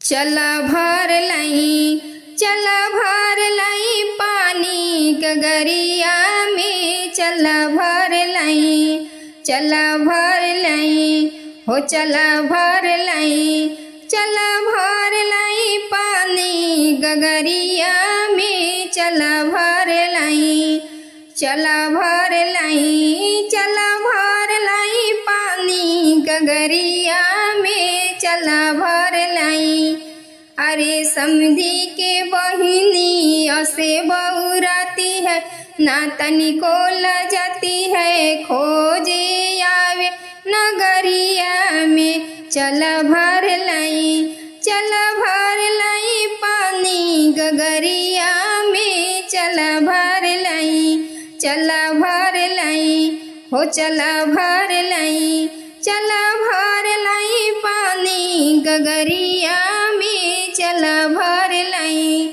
चला भर लई, चला भर लई पानी गगरिया में, चला भर लई, चला भर लई, हो चला भर लई, चला भर लई पानी गगरिया में, चला भर लई, चला भर लई, चला भर लई पानी गगरिया में, चला भर लई। अरे समधी के बहिनी असे बहुराती है, ना तनिको लजाती है, खोजे आवे नगरिया में, चला भर लई, चला भर लई पानी गगरिया में, चला भर लई, चला भर लई, हो चला भर लई, चला भर लई पानी गगरिया में, चला भर लई,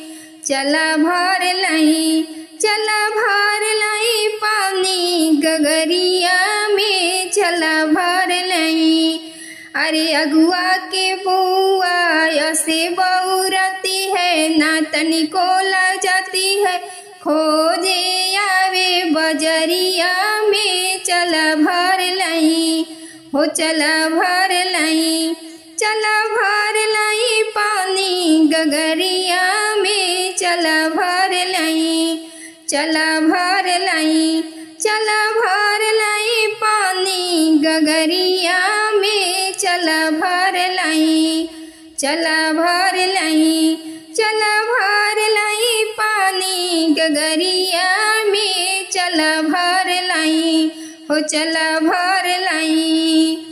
चला भर लई, चला भर लई पानी गगरिया में, चला भर लई। अरे अगुआ के बुआ ऐसे बहुरती है, ना तनिको लजाती है, खोजे आवे बजरिया में, चला भर लई, हो चला भर लई, चला भर लई पानी गगरिया में, चला भर लई, चला भर लई, चला भर लई पानी गगरिया में, चला भर लई, चला भर लई, चला भर लई पानी गगरिया में, चला भर लई, हो चला भर लई।